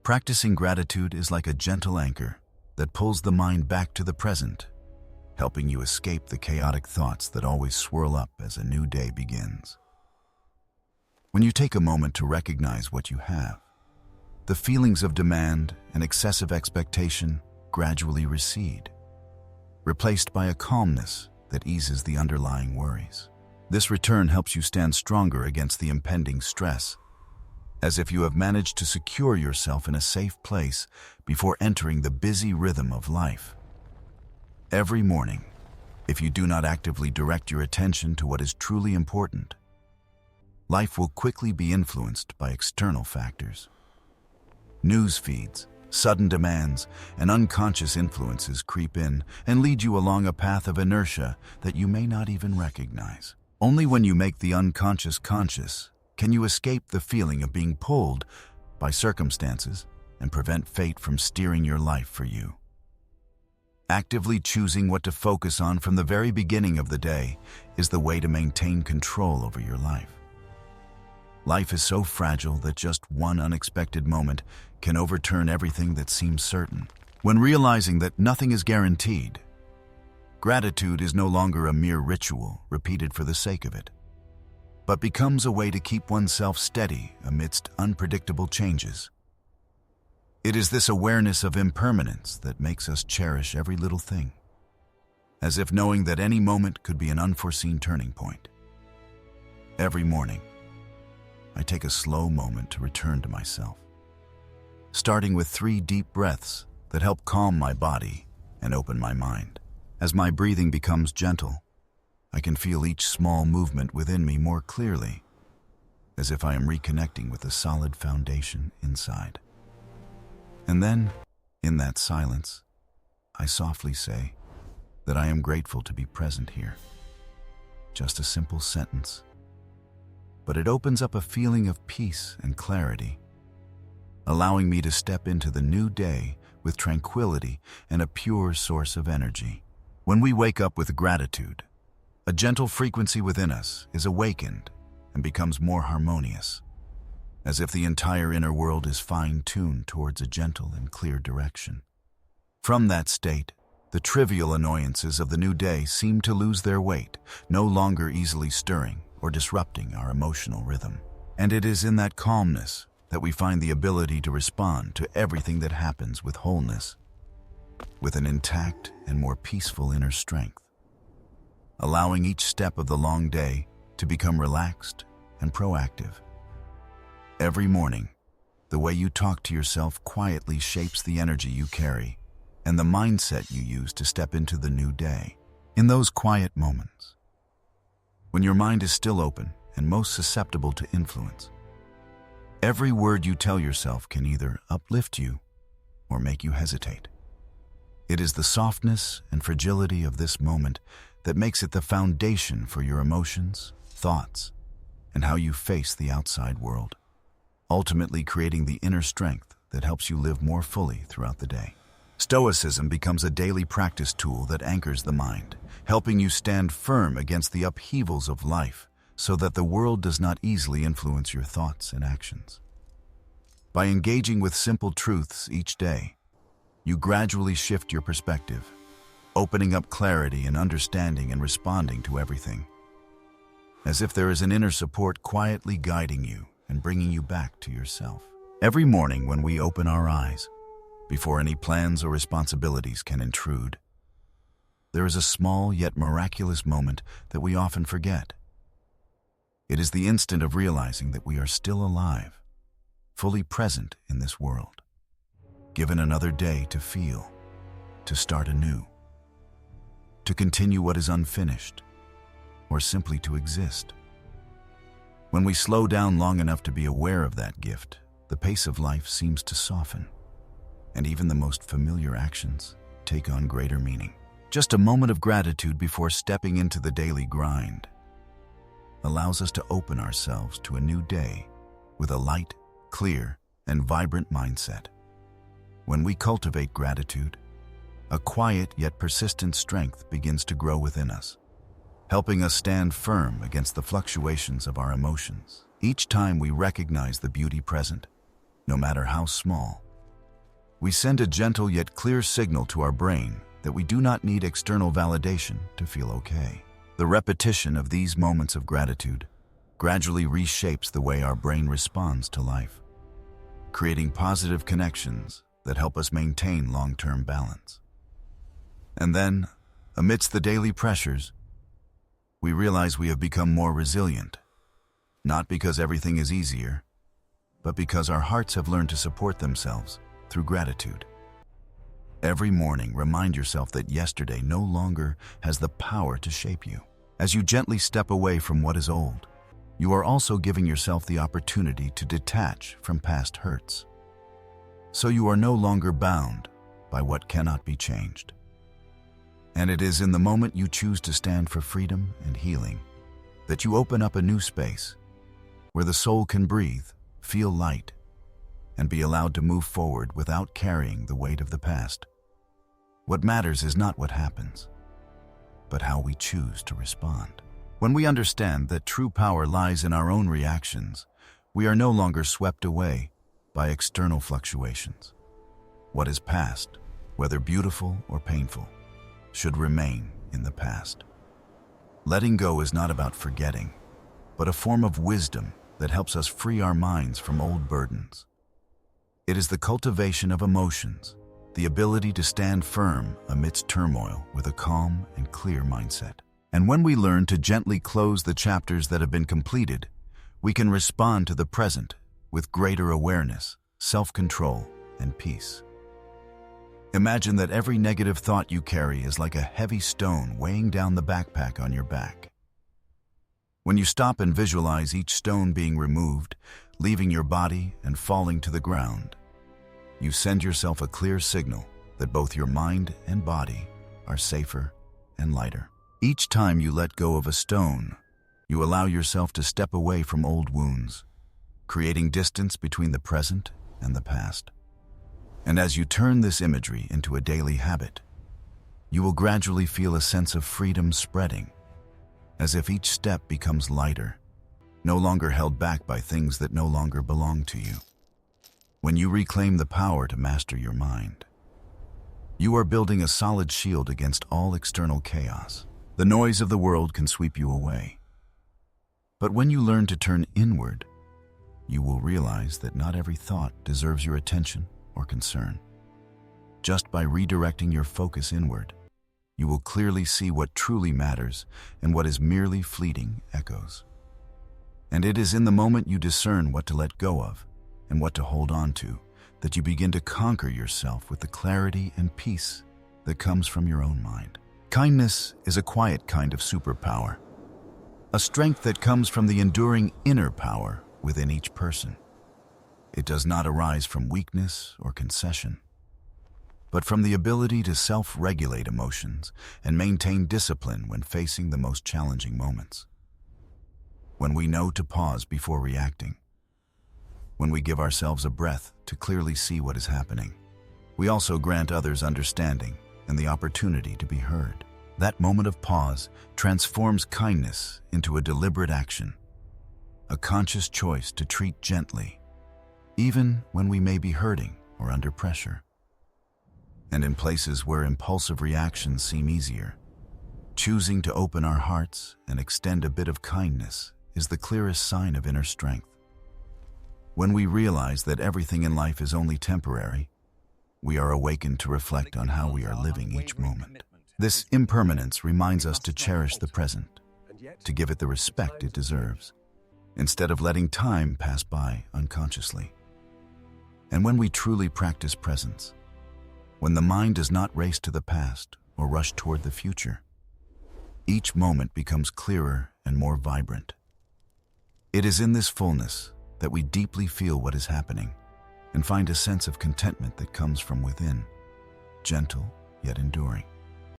Practicing gratitude is like a gentle anchor that pulls the mind back to the present, helping you escape the chaotic thoughts that always swirl up as a new day begins. When you take a moment to recognize what you have, the feelings of demand and excessive expectation gradually recede, replaced by a calmness that eases the underlying worries. This return helps you stand stronger against the impending stress, as if you have managed to secure yourself in a safe place before entering the busy rhythm of life. Every morning, if you do not actively direct your attention to what is truly important, life will quickly be influenced by external factors. News feeds, sudden demands, and unconscious influences creep in and lead you along a path of inertia that you may not even recognize. Only when you make the unconscious conscious can you escape the feeling of being pulled by circumstances and prevent fate from steering your life for you. Actively choosing what to focus on from the very beginning of the day is the way to maintain control over your life. Life is so fragile that just one unexpected moment can overturn everything that seems certain. When realizing that nothing is guaranteed, gratitude is no longer a mere ritual repeated for the sake of it, but becomes a way to keep oneself steady amidst unpredictable changes. It is this awareness of impermanence that makes us cherish every little thing, as if knowing that any moment could be an unforeseen turning point. Every morning, I take a slow moment to return to myself, starting with 3 deep breaths that help calm my body and open my mind. As my breathing becomes gentle, I can feel each small movement within me more clearly, as if I am reconnecting with a solid foundation inside. And then, in that silence, I softly say that I am grateful to be present here. Just a simple sentence, but it opens up a feeling of peace and clarity, allowing me to step into the new day with tranquility and a pure source of energy. When we wake up with gratitude, a gentle frequency within us is awakened and becomes more harmonious, as if the entire inner world is fine-tuned towards a gentle and clear direction. From that state, the trivial annoyances of the new day seem to lose their weight, no longer easily stirring or disrupting our emotional rhythm. And it is in that calmness that we find the ability to respond to everything that happens with wholeness, with an intact and more peaceful inner strength, allowing each step of the long day to become relaxed and proactive. Every morning, the way you talk to yourself quietly shapes the energy you carry and the mindset you use to step into the new day. In those quiet moments, when your mind is still open and most susceptible to influence, every word you tell yourself can either uplift you or make you hesitate. It is the softness and fragility of this moment that makes it the foundation for your emotions, thoughts, and how you face the outside world, ultimately creating the inner strength that helps you live more fully throughout the day. Stoicism becomes a daily practice tool that anchors the mind, helping you stand firm against the upheavals of life so that the world does not easily influence your thoughts and actions. By engaging with simple truths each day, you gradually shift your perspective, opening up clarity and understanding and responding to everything, as if there is an inner support quietly guiding you and bringing you back to yourself. Every morning when we open our eyes, before any plans or responsibilities can intrude, there is a small yet miraculous moment that we often forget. It is the instant of realizing that we are still alive, fully present in this world, given another day to feel, to start anew, to continue what is unfinished, or simply to exist. When we slow down long enough to be aware of that gift, the pace of life seems to soften, and even the most familiar actions take on greater meaning. Just a moment of gratitude before stepping into the daily grind allows us to open ourselves to a new day with a light, clear, and vibrant mindset. When we cultivate gratitude, a quiet yet persistent strength begins to grow within us, helping us stand firm against the fluctuations of our emotions. Each time we recognize the beauty present, no matter how small, We send a gentle yet clear signal to our brain that we do not need external validation to feel okay. The repetition of these moments of gratitude gradually reshapes the way our brain responds to life, creating positive connections that help us maintain long-term balance. And then, amidst the daily pressures, we realize we have become more resilient, not because everything is easier, but because our hearts have learned to support themselves through gratitude. Every morning, remind yourself that yesterday no longer has the power to shape you. As you gently step away from what is old, you are also giving yourself the opportunity to detach from past hurts. So you are no longer bound by what cannot be changed. And it is in the moment you choose to stand for freedom and healing that you open up a new space where the soul can breathe, feel light, and be allowed to move forward without carrying the weight of the past. What matters is not what happens, but how we choose to respond. When we understand that true power lies in our own reactions, we are no longer swept away by external fluctuations. What is past, whether beautiful or painful, should remain in the past. Letting go is not about forgetting, but a form of wisdom that helps us free our minds from old burdens. It is the cultivation of emotions, the ability to stand firm amidst turmoil with a calm and clear mindset. And when we learn to gently close the chapters that have been completed, we can respond to the present with greater awareness, self-control, and peace. Imagine that every negative thought you carry is like a heavy stone weighing down the backpack on your back. When you stop and visualize each stone being removed, leaving your body and falling to the ground, you send yourself a clear signal that both your mind and body are safer and lighter. Each time you let go of a stone, you allow yourself to step away from old wounds, creating distance between the present and the past. And as you turn this imagery into a daily habit, you will gradually feel a sense of freedom spreading, as if each step becomes lighter, no longer held back by things that no longer belong to you. When you reclaim the power to master your mind, you are building a solid shield against all external chaos. The noise of the world can sweep you away. But when you learn to turn inward, you will realize that not every thought deserves your attention or concern. Just by redirecting your focus inward, you will clearly see what truly matters and what is merely fleeting echoes. And it is in the moment you discern what to let go of and what to hold on to that you begin to conquer yourself with the clarity and peace that comes from your own mind. Kindness is a quiet kind of superpower, a strength that comes from the enduring inner power within each person. It does not arise from weakness or concession, but from the ability to self-regulate emotions and maintain discipline when facing the most challenging moments. When we know to pause before reacting, when we give ourselves a breath to clearly see what is happening, we also grant others understanding and the opportunity to be heard. That moment of pause transforms kindness into a deliberate action, a conscious choice to treat gently, even when we may be hurting or under pressure. And in places where impulsive reactions seem easier, choosing to open our hearts and extend a bit of kindness is the clearest sign of inner strength. When we realize that everything in life is only temporary, we are awakened to reflect on how we are living each moment. This impermanence reminds us to cherish the present, to give it the respect it deserves, instead of letting time pass by unconsciously. And when we truly practice presence, when the mind does not race to the past or rush toward the future, each moment becomes clearer and more vibrant. It is in this fullness that we deeply feel what is happening and find a sense of contentment that comes from within, gentle yet enduring.